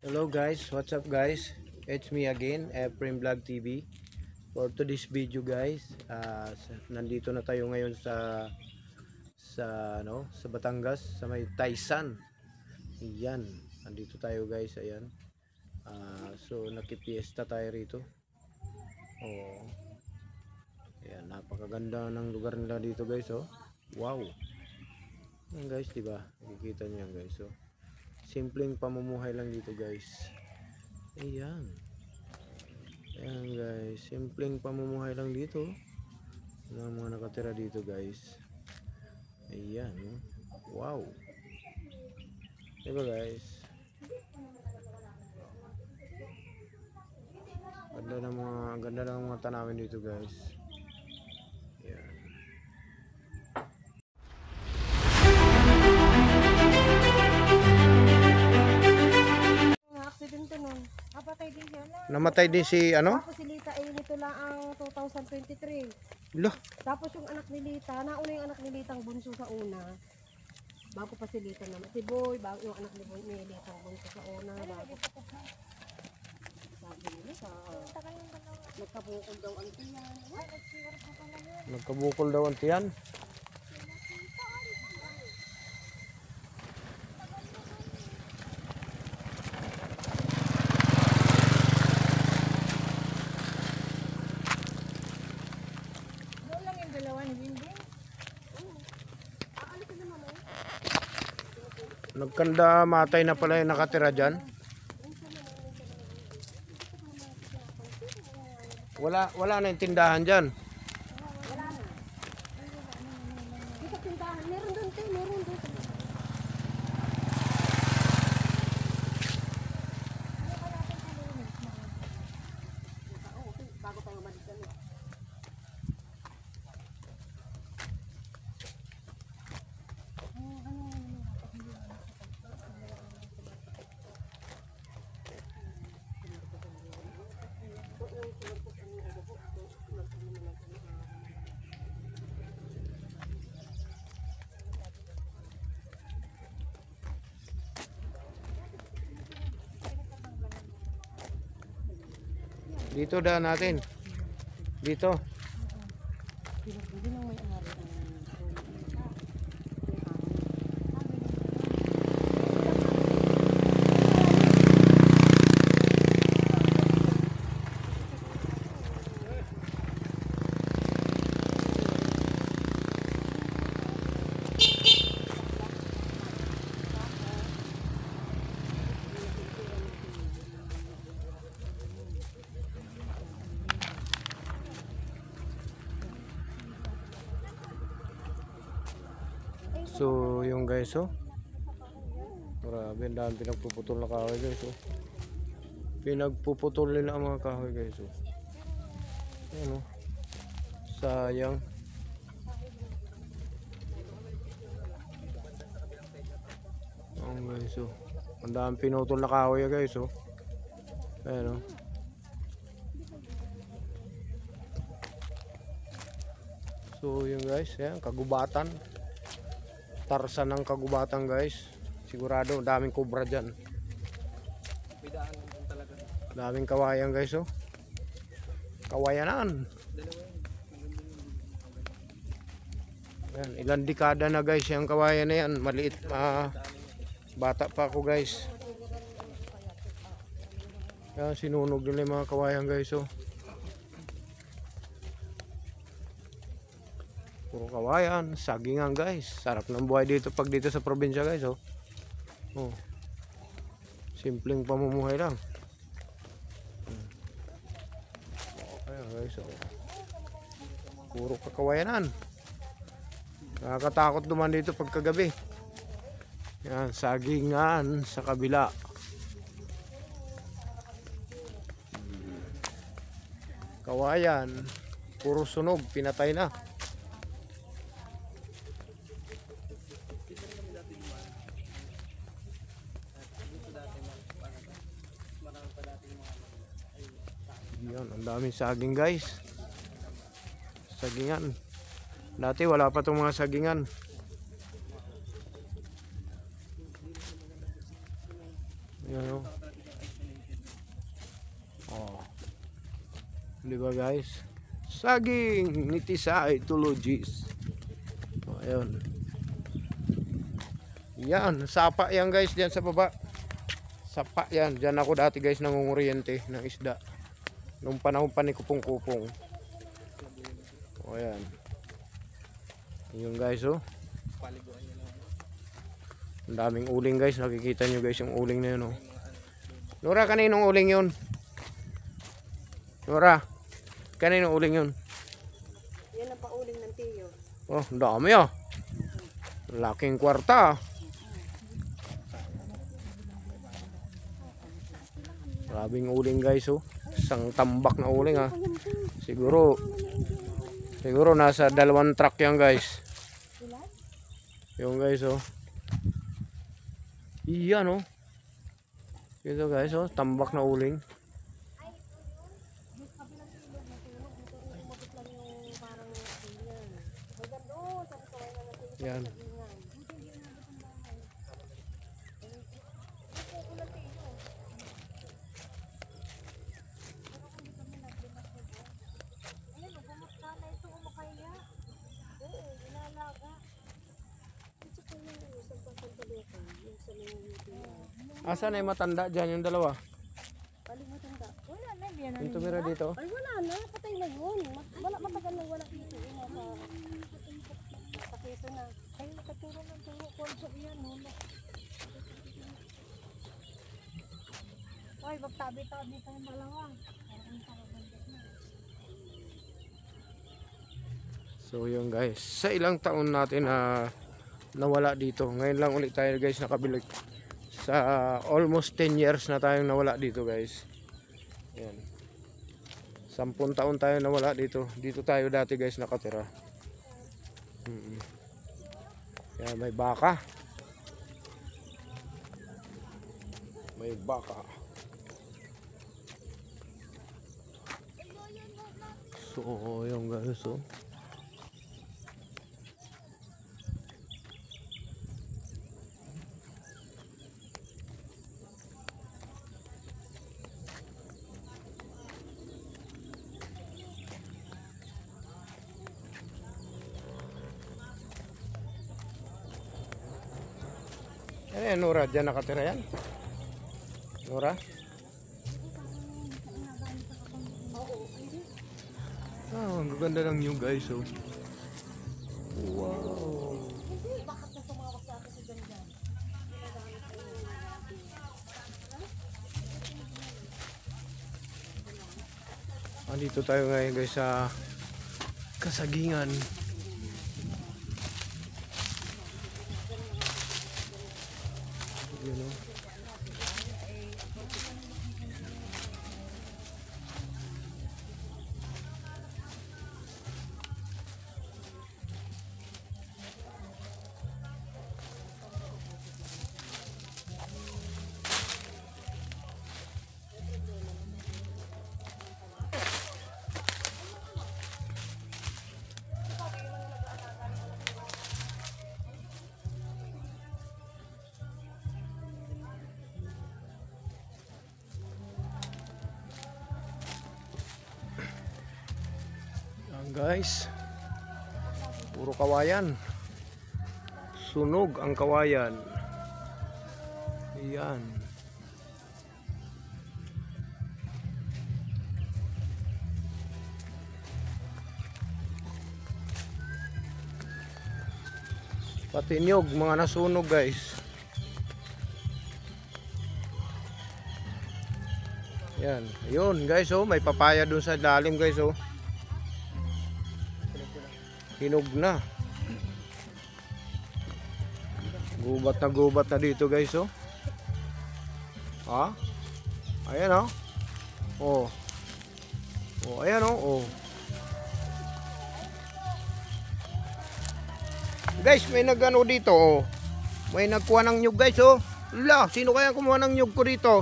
Hello guys, what's up guys? It's me again, Efrem Vlog TV. For today's video guys, nandito na tayo ngayon sa Batangas, sa may Taysan. Ayan, nandito tayo guys, ayan. So nakipiesta tayo rito. Oh. Ayan, napakaganda ng lugar nila dito guys, oh. Wow. Ayan guys, 'di ba? Nakikita niyo yan guys, oh. Simpleng pamumuhay lang dito guys. Ayan. Ayan guys, simpleng pamumuhay lang dito ng mga nakatira dito guys. Ayan, oh. Wow. Diba guys? Ganda ng mga tanawin dito guys. Ayan. Aksidente nun. Napatay din siya. Namatay din si ano? Tapos si Lita ay nito lang ang 2023. Lah, Tapos yung anak ni Lita, nauna yung anak ni Lita ang bunso sa una. Bago pa si Lita naman. Si Boy, bago yung anak ni Lita ang bunso sa una. Bago. Sabi nila sa nagkabukol daw ang tiyan. nagkabukol daw ang tiyan. Doon lang yung dalawa ni Bingbing. Aalis na naman eh. Nagkanda matay na pala yung nakatira dyan. Wala na yung tindahan dyan. Wala na. Dito tindahan. Meron doon tayo. Meron doon. Bago tayo umalis kami. Dito daan natin. Dito. Hindi nang may ari ang So, yung guys, oh. Grabe, ang dami pinagpuputol na kahoy guys, oh. Pinagpuputol nila ang mga kahoy guys, oh. Ayan, oh. Sayang. Ayan guys, oh. Ang dami pinutol na kahoy guys, oh. Ayan, oh. So, yung guys, ayan, kagubatan. Tarsan ng kagubatan guys. Sigurado daming kubra dyan. Daming kawayan guys, oh. Kawayanan. Yan, ilang dekada na guys yung kawayan na yan. Maliit, bata pa ako guys. Yan, sinunog nila yung mga kawayan guys, oh. Puro kawayan, sagingan guys. Sarap ng buhay dito pag dito sa probinsya guys, oh. Oh. Simpleng pamumuhay lang. Ayan guys, oh. Puro kakawayanan. Nakakatakot duman dito pagkagabi. Yan, sagingan sa kabila. Kawayan, puro sunog, pinatay na. Yan, ang daming saging guys. Sagingan. Dati wala pa itong mga sagingan. Yan, oh. Di ba guys? Saging ni Tisay Tulogis. O, ayun. Yan, sapa yan guys diyan sa baba. Sapa yan. Diyan ako dati guys nangunguryente ng isda. Nung panahon pa ni Kupong-Kupong. O ayan. Yun guys oh. Ang daming uling guys. Nakikita nyo guys yung uling na yun oh. Nora, kaninong uling yun? Nora, kaninong uling yun? Yan ang pauling ng tiyo. Oh, ang dami ah. Laking kwarta ah. Grabing uling guys oh. Isang tambak na uling ah. Siguro nasa 2 truck yan guys. Yung guys oh. Iyan oh. Ito guys oh, tambak na uling. Yan. Asan na yung matanda dyan, yung dalawa? Wala na, biyan na. Yung tumira dito? Ay, wala na. Patay na yun. Matagal na wala dito. Sa keso na. Ay, nakaturo ng turo. Konso yan. Ay, magtabi-tabi tayong dalawa. So yun guys, sa ilang taon natin na nawala dito. Ngayon lang ulit tayo guys nakabalik. Sa almost 10 years na tayong nawala dito guys. Yan. 10 taon tayo nawala dito. Dito tayo dati guys nakatira. Yan, may baka. May baka. So yung guys oh. Eh, Nora, dyan nakatira yan? Nora? Ah, ang ganda lang yung guys, oh. Wow. Andito tayo ngayon guys sa Kasagingan. You know. Guys, puro kawayan, sunog ang kawayan. Ayan. Pati niyog, mga nasunog guys. Yan, ayun guys oh, may papaya dun sa lalim guys oh. Hinog na. Gubat na dito guys oh. Ha? Ayan oh. Oh. Oh, ayan oh. Oh. Guys, may nagano dito oh. May nagkuha ng nyug guys oh. La, sino kaya kumuha ng nyug ko dito?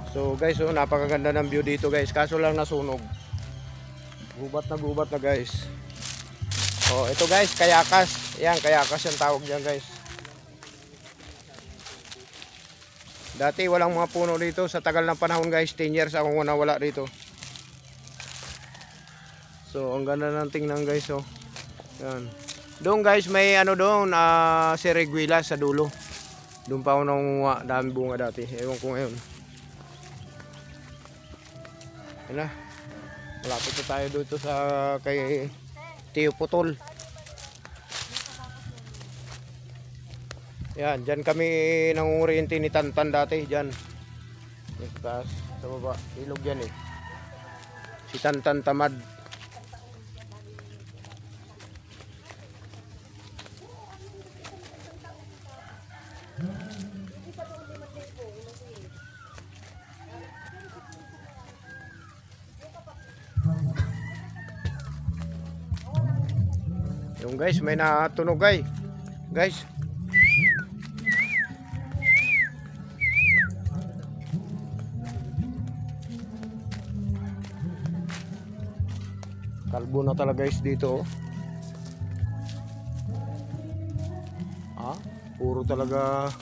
So guys, oh, napakaganda ng view dito guys. Kaso lang nasunog. Gubat na guys. Oh, ito guys, kayakas. Ayan, kayakas yung tawag diyan guys. Dati walang mga puno dito. Sa tagal ng panahon guys, 10 years akong nawala dito. So ang ganda ng tingnan guys, oh. Yan. Doon guys may ano doon, siriguela sa dulo. Doon pa ako nangunguha, dami bunga dati. Ewan ko ngayon. Yan na. Malapit na tayo dito sa kay Tio Putol. Yan, dyan kami nangunguriente ni Tantan dati, dyan. Sa taas, sa baba, ilog yan eh. Si Tantan Tamad. Yung guys, may natunog guys. Kalbo na talaga guys dito, oh. Puro talaga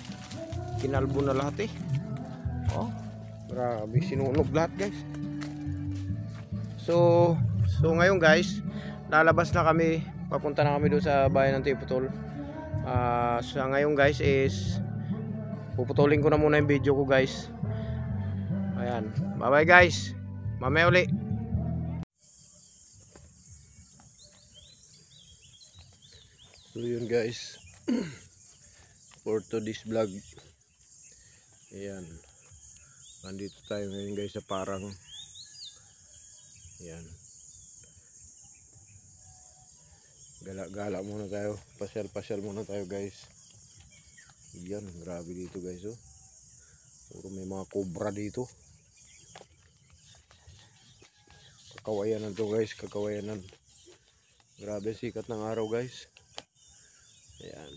kinalbo na lahat eh. Oh, grabe, sinunog lahat guys. So ngayon guys, lalabas na kami, papunta na kami doon sa bayan ng Tio Putol. So ngayon guys is puputulin ko na muna yung video ko guys. Ayan, bye bye guys, mamaya uli. So yun guys, for today's vlog, ayan, nandito tayo ngayon guys sa Parang. Ayan, gala-gala muna tayo, pasyal-pasyal muna tayo guys. Ayan, grabe dito guys, oh. Puro may mga cobra dito. Kakawayanan to guys, kakawayanan. Grabe sikat ng araw guys. Ayan.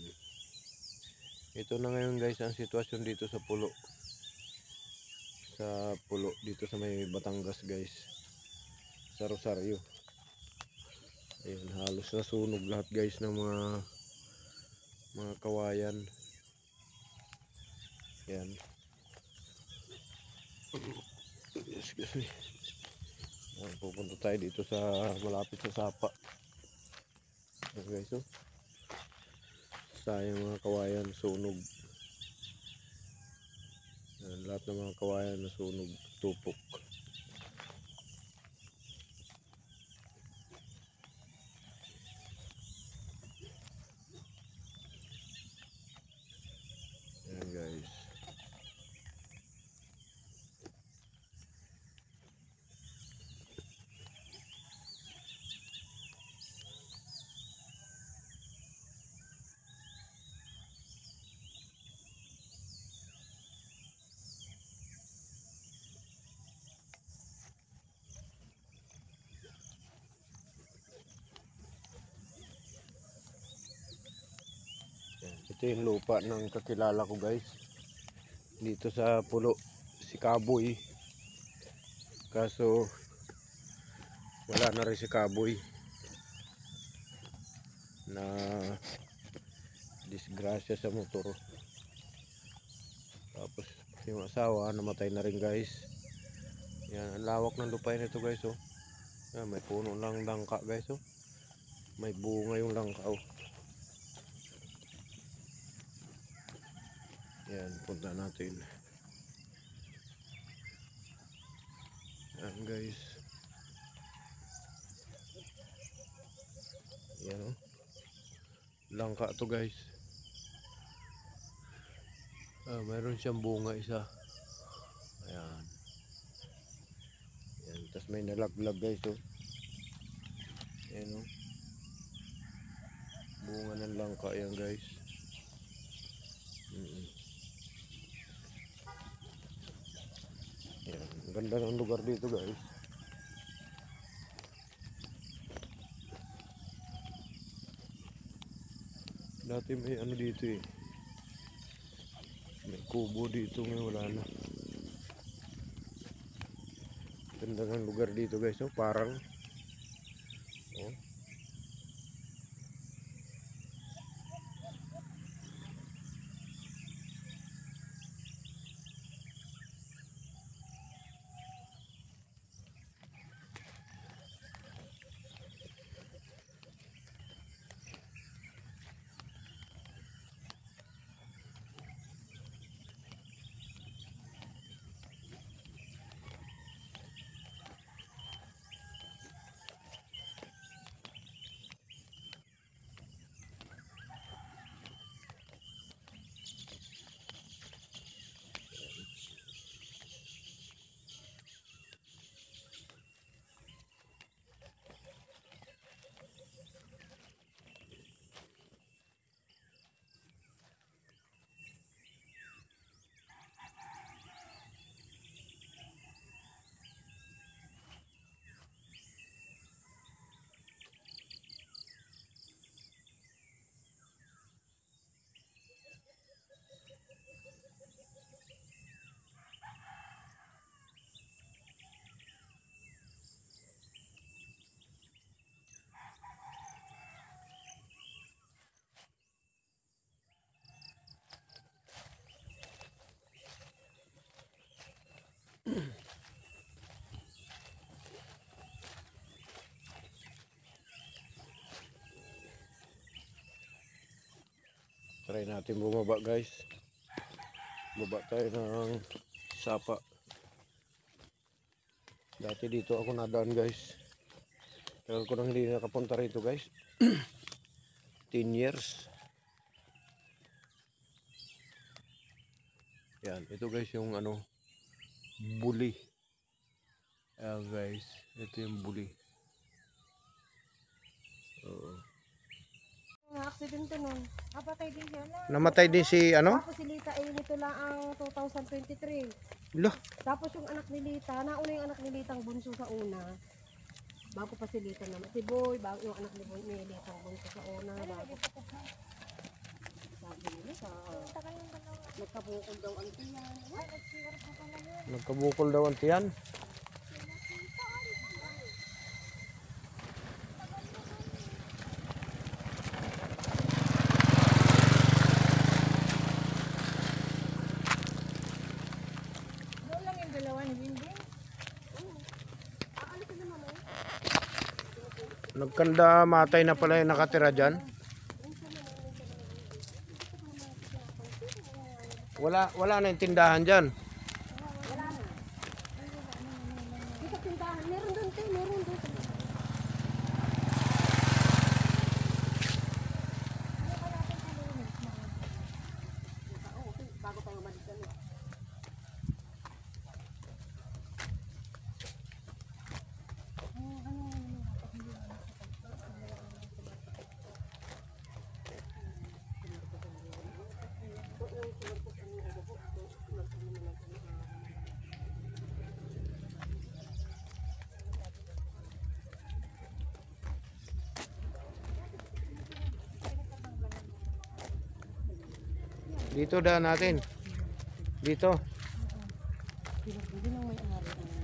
Ito na ngayon guys ang sitwasyon dito sa pulo. Sa pulo dito sa may Batangas guys. Sa Rosario. Ayan, halos nasunog lahat guys ng mga kawayan. Ayan. Excuse me. Ayan, pupunta tayo dito sa malapit sa Sapa. Ayan guys, oh. Sayang mga kawayan sunog. Ayan, lahat ng mga kawayan na sunog, tupok. Ayan guys. Ito yung lupa ng kakilala ko guys. Dito sa pulo, si Kaboy. Kaso wala na rin si Kaboy. Na disgrasya sa motor. Tapos yung asawa namatay na rin guys. Yan, ang lawak ng lupa nito guys, oh. Yan, may puno lang langka guys, oh. May bunga yung langka, oh. Yan, punta natin. Yan guys. Yan, oh. Langka to guys. Mayroon siyang bunga isa. Ayan. Yan, tas may nalaglag guys, oh. Yan, oh. Bunga ng langka yan guys. Yan, ang ganda ng lugar dito guys. Dati may ano dito eh. May kubo dito, ngayon wala na. Ganda ng lugar dito guys, oh. Parang oh. Try natin bumaba guys. Baba tayo ng sapa. Dati dito ako nadaan guys. Tagal ko nang hindi nakapunta rito guys. 10 years. Yan, ito guys yung ano, buli. Ayan guys, ito yung buli. Aksidente nun. Napatay din siya na. Namatay din si ano? Tapos si Lita ay nito lang ang 2023. Lah, Tapos yung anak ni Lita, nauna yung anak ni Lita ang bunso sa una. Bago pa si Lita naman. Si Boy, bago yung anak ni Lita ang bunso sa una. Bago. Sabi ni Lita, nagkabukol daw ang tiyan. nagkabukol daw ang tiyan. Doon lang yung dalawa ni Windy. Aalis na naman. Nagkanda matay na pala yung nakatira dyan. Wala na yung tindahan dyan. Wala na. Dito tindahan. Meron doon tayo. Meron doon. Bago tayo umalis kami. Dito daan natin. Dito. Hindi lang may-ari ang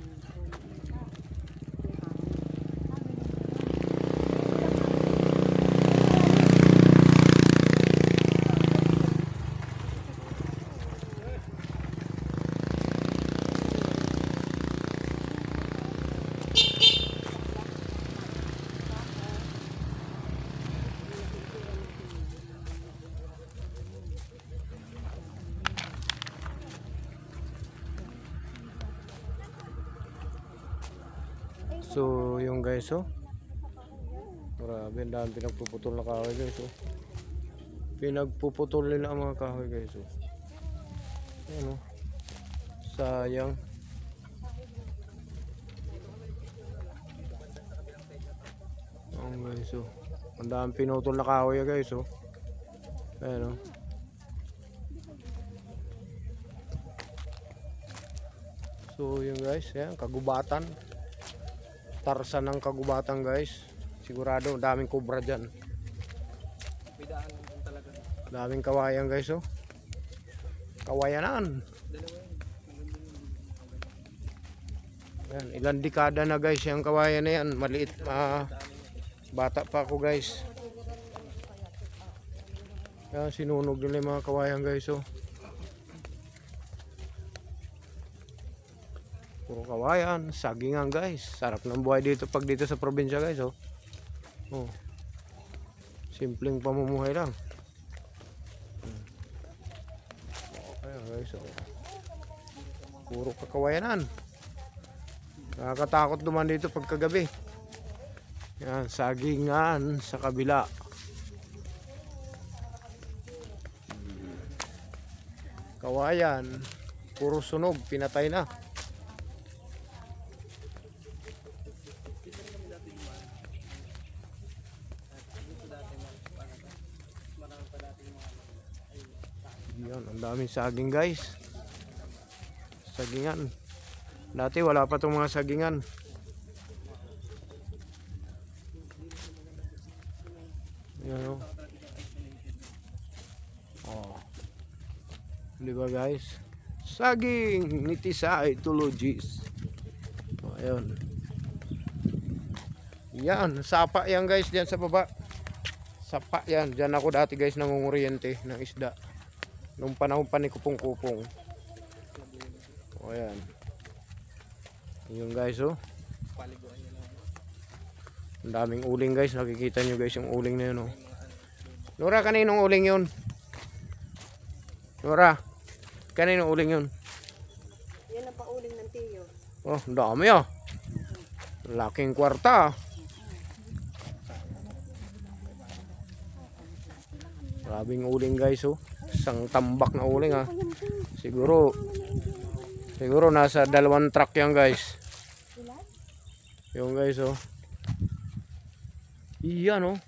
So, yung guys, oh. Grabe, ang dami pinagpuputol na kahoy guys, oh. Pinagpuputol nila ang mga kahoy guys, oh. Ayan, oh. Sayang. Ayan guys, oh. Ang dami pinutol na kahoy guys, oh. Ayan, oh. So, yung guys, ayan, kagubatan. Tarsan ng kagubatan guys. Sigurado daming kubra dyan. Daming kawayan guys, oh. Kawayanan. Yan, ilang dekada na guys yung kawayan na yan. Maliit, bata pa ako guys. Yan, sinunog nila yung mga kawayan guys, oh. Puro kawayan, sagingan guys. Sarap ng buhay dito pag dito sa probinsya guys, oh. Oh. Simpleng pamumuhay lang. Okay guys, oh. Puro kakawayanan. Nakakatakot duman dito pagkagabi. Yan, sagingan sa kabila. Kawayan, puro sunog, pinatay na. Yan, ang daming saging guys. Sagingan. Dati wala pa itong mga sagingan. Yan, oh. Oh. Di ba guys? Saging ni Tisay Tulogis. Oh, ayun. Yan, sapa yan guys diyan sa baba. Sapa yan. Diyan ako dati guys nangunguryente ng isda. Nung panahon pa ni Kupong-Kupong. O ayan. Yung guys, oh. Ang daming uling guys. Nakikita nyo guys yung uling na yun, oh. Nora, kaninong uling yun? Nora, kanino uling yun? Yan ang pauling ng tiyo. Oh, ang dami ah. Laking kwarta. Grabing uling guys oh. Isang tambak na uling ah. Siguro nasa 2 truck yan guys. Yung guys oh. Iyan oh.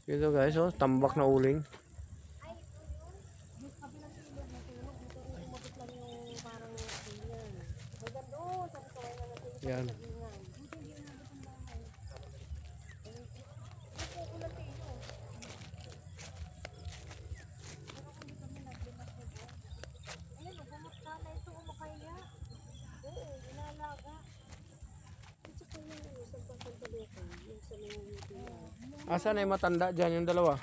Ito guys oh, tambak na uling. Yan. Asan ay matanda dyan yung dalawa?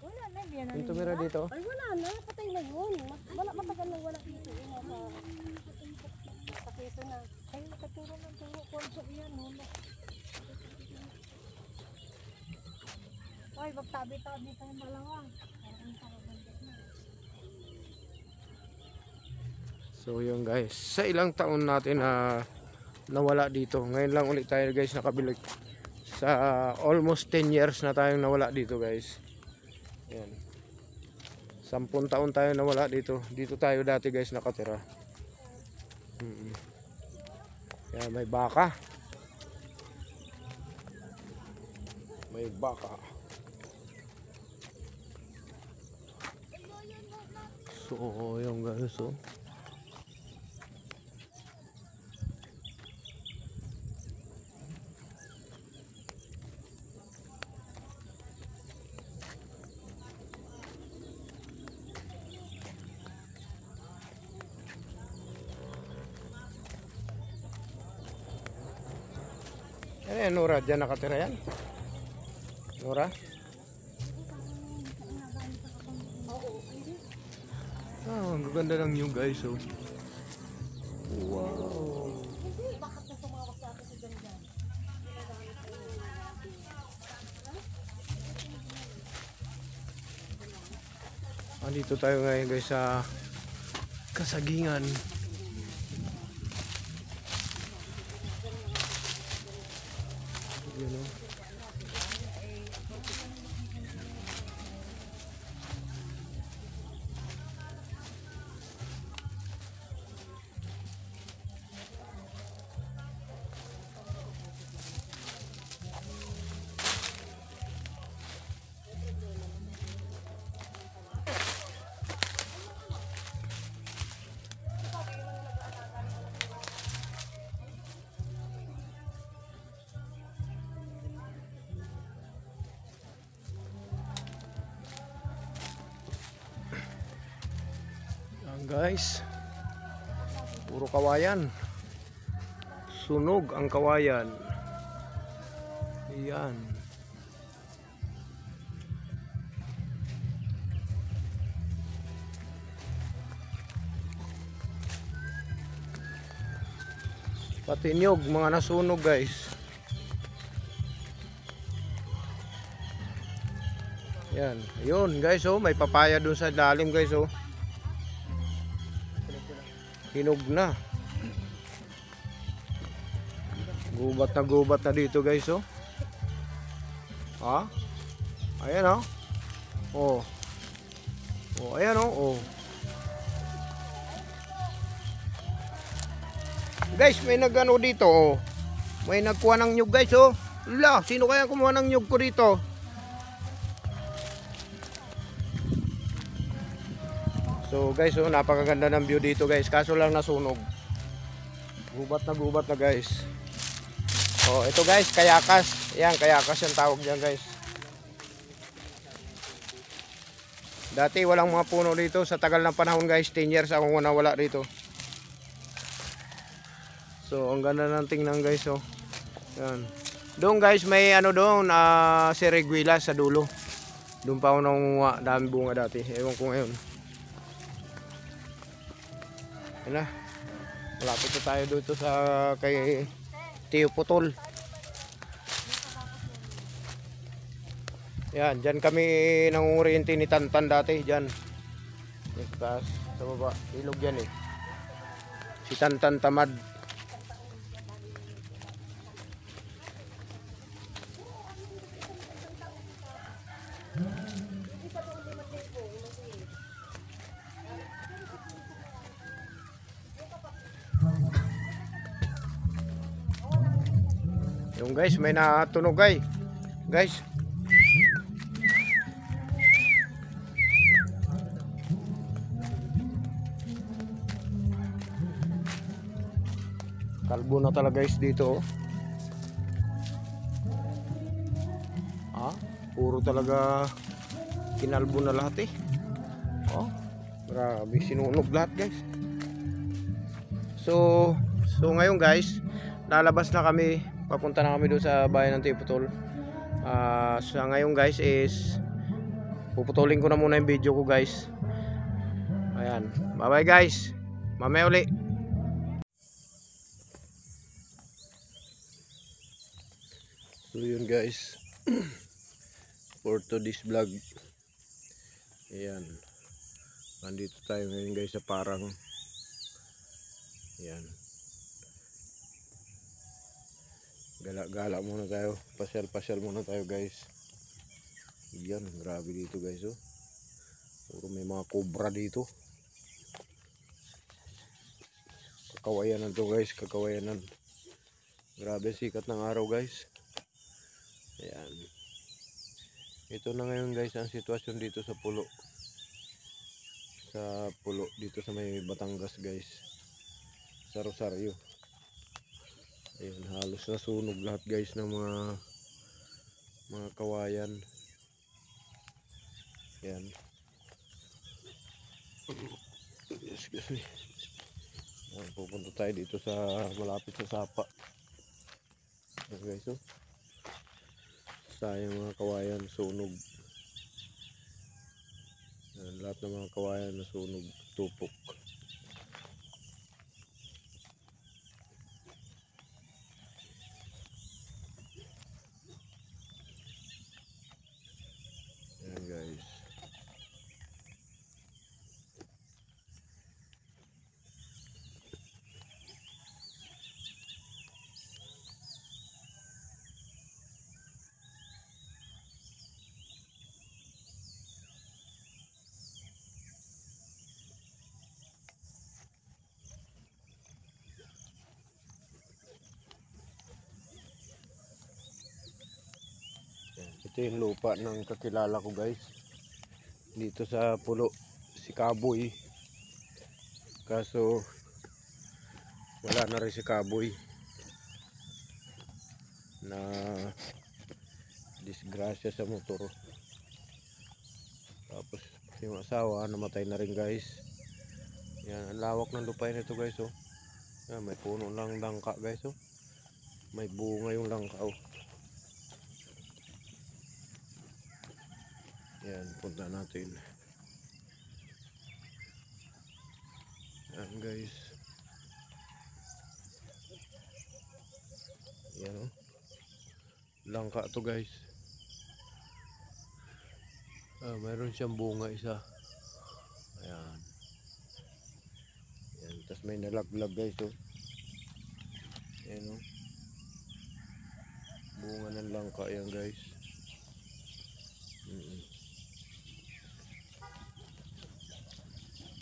Wala na yan. Yung tumira dito? Ay wala na, patay na yun. Wala matagal na wala dito. Sa keso na. Ay nakaturo ng turo konso yan. Ay magtabi-tabi tayong dalawa. So yun guys, sa ilang taon natin na nawala dito. Ngayon lang ulit tayo guys nakabalik. Sa almost 10 years na tayong nawala dito guys. Yan. 10 taon tayo nawala dito. Dito tayo dati guys nakatira. Yan, may baka. May baka. So yung guys oh. Eh, Nora, dyan nakatira yan? Nora? Ah, ang ganda ng new guys, oh. Wow. Andito tayo ngayon guys sa Kasagingan. You know? Guys, puro kawayan, sunog ang kawayan. Ayan. Pati niyog mga nasunog guys. Yan, ayun guys oh, may papaya dun sa lalim guys oh. Hinog na. Gubat na dito guys oh. Ha? Ayan oh. Oh. Oh, ayan oh. Oh. Guys, may nagano dito oh. May nagkuha ng nyug guys oh. La, sino kaya kumuha ng nyug ko dito? So guys, oh, napakaganda ng view dito guys. Kaso lang nasunog. Gubat na guys. Oh, ito guys, kayakas. Ayan, kayakas yung tawag diyan guys. Dati walang mga puno dito. Sa tagal ng panahon guys, 10 years akong nawala dito. So, ang ganda ng tingnan guys, oh. Ayan. Doon guys, may ano doon, siriguila sa dulo. Doon pa ako nangunguha, dami bunga dati. Ewan ko ngayon. Yan na. Malapit na tayo dito sa kay Tio Putol. Yan, dyan kami nangunguryente ni Tantan dati, dyan. Sa taas, sa baba, ilog yan eh. Si Tantan tamad. Yung guys, may natunog guys. Kalbo na talaga guys dito. Puro talaga kinalbo na lahat eh. Grabe, sinunog lahat guys. So ngayon guys, lalabas na kami. Papunta na kami doon sa bayan ng Tiputol. Sa ngayon guys is puputulin ko na muna yung video ko guys. Ayan, bye bye guys, mamaya uli. So yun guys, for today's vlog, ayan, nandito tayo ngayon guys sa Parang. Ayan, gala-gala muna tayo, pasyal-pasyal muna tayo guys. Ayan, grabe dito guys oh. Puro may mga cobra dito. Kakawayanan to guys, kakawayanan. Grabe sikat ng araw guys. Ayan. Ito na ngayon guys ang sitwasyon dito sa pulo. Sa pulo dito sa may Batangas guys. Sa Rosario. Ayan, halos nasunog lahat guys ng mga kawayan. Ayan. Excuse me. Ayan, pupunta tayo dito sa malapit sa Sapa. Ayan guys oh. Sayang mga kawayan sunog. Ayan, lahat ng mga kawayan nasunog, tupok. Ayan guys. Ito yung lupa ng kakilala ko guys. Dito sa pulo, si Kaboy. Kaso wala na rin si Kaboy. Na disgrasya sa motor. Tapos yung asawa namatay na rin guys. Yan, ang lawak ng lupa nito guys oh. Yan, may puno lang langka guys oh. May bunga yung langka oh. Yan, punta natin. Yan guys. Yan oh. Langka to guys. Mayroon siyang bunga isa. Ayan. Yan, tas may nalaglag guys oh. Yan oh. Bunga ng langka yan guys.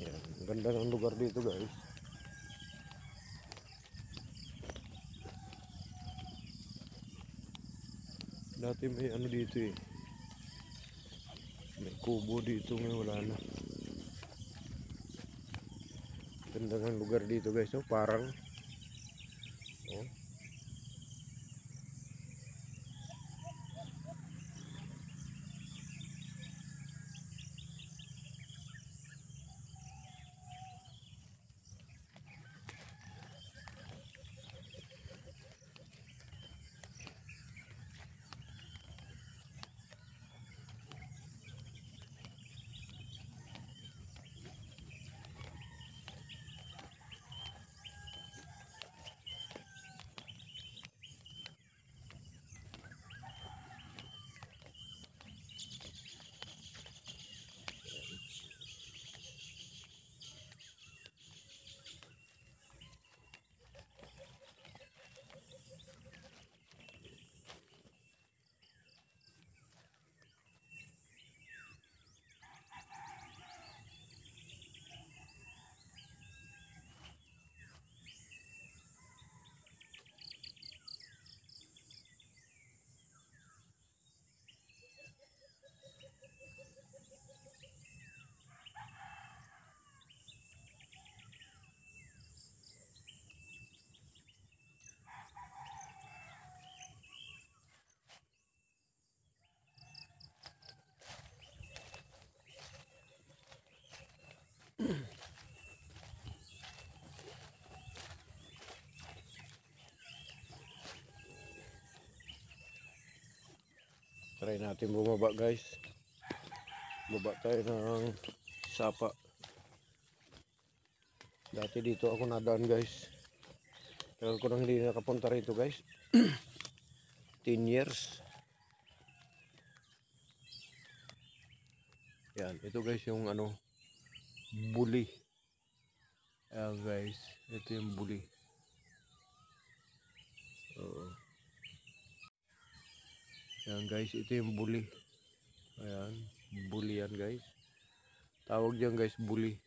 Yan, ang ganda ng lugar dito guys. Dati may ano dito eh. May kubo dito, ngayon wala na. Ganda ng lugar dito guys, oh, Parang. Oh. Try natin bumaba guys. Baba tayo ng sapa. Dati dito ako nadaan guys. Tagal ko nang hindi nakapunta rito guys. 10 years. Yan, ito guys yung ano, buli. Ayan guys, ito yung buli. Oo. Ayan guys, ito yung buli. Ayan, buli yan guys. Tawag diyan guys, buli.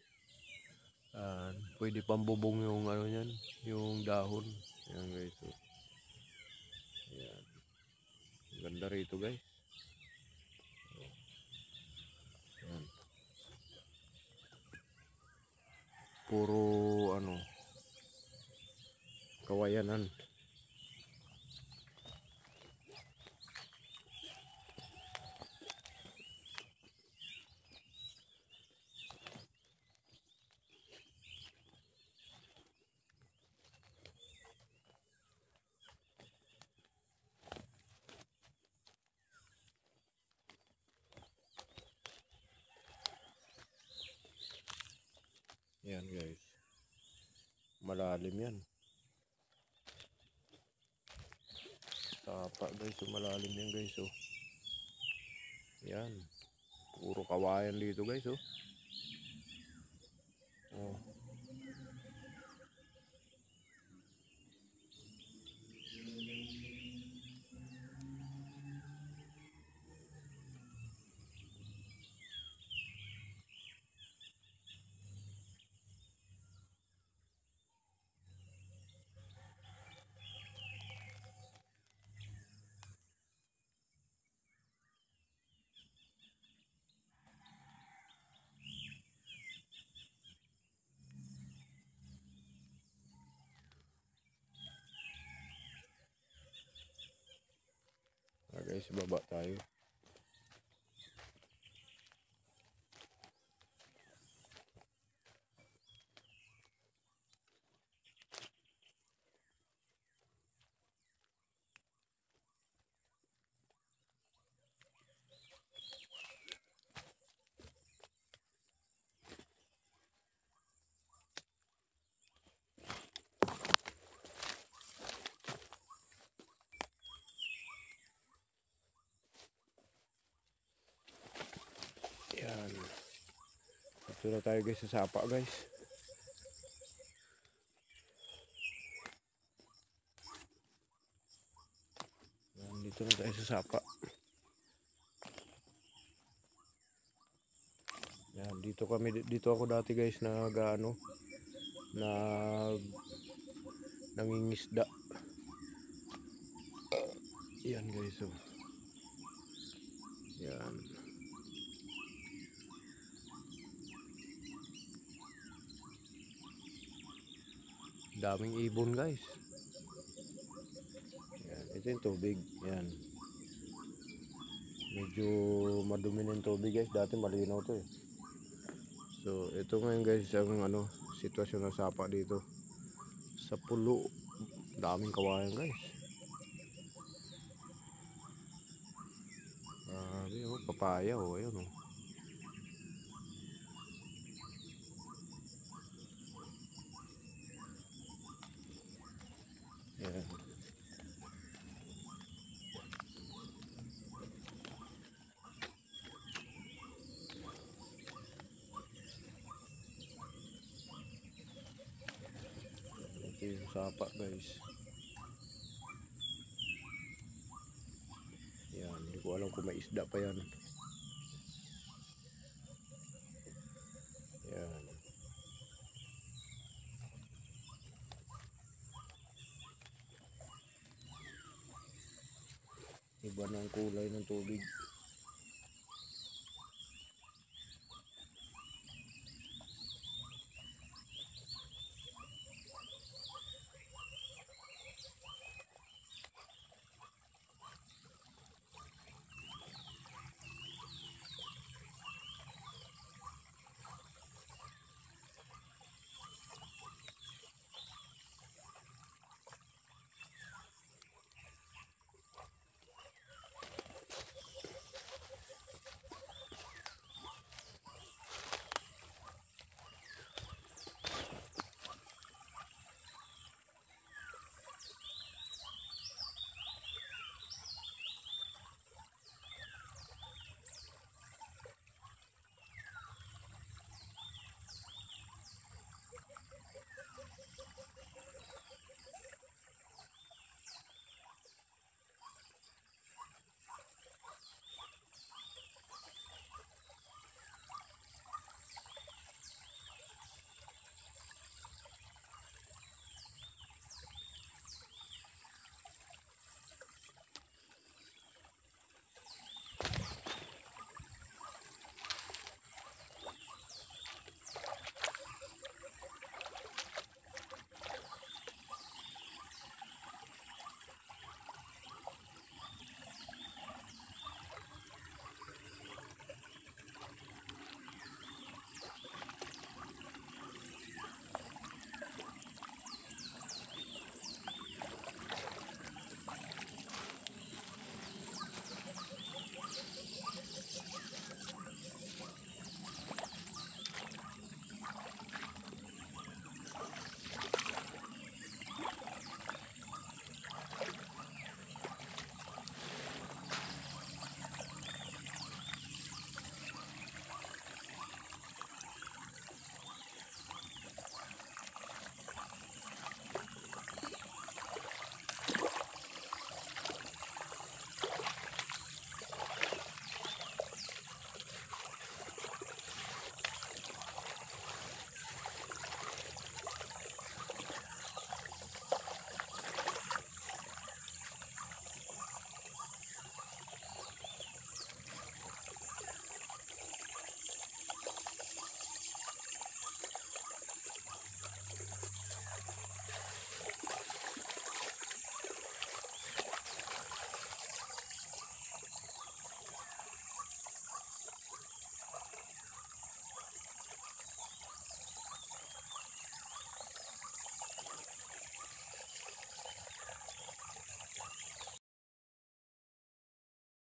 Ayan, pwede pambubong yung ano yan, yung dahon. Ayan guys. So. Ayan. Ganda rito guys. Ayan. Puro ano, kawayanan. Yan guys, malalim yan. Tapa guys, so malalim yan guys. Oh. Yan, puro kawayan dito guys. Oh. Oh. Guys, baba tayo. Yan. Ito na tayo guys sa sapa guys. Yan, dito na tayo sa sapa. Yan, dito ako dati guys nag-ano, nangingisda. Yan guys, oh. Yan. Daming ibon guys. Yan, ito yung tubig. Yan. Medyo madumi na yung tubig guys. Dati malinaw to eh. So ito ngayon guys ang ano, sitwasyon ng sapa dito. Sa pulo, daming kawayan guys. Oh, papaya oh, ayun oh. Yan. Ito yung sapa guys. Yan, hindi ko alam kung may isda pa yan. Yan. Iba na ang kulay ng tubig.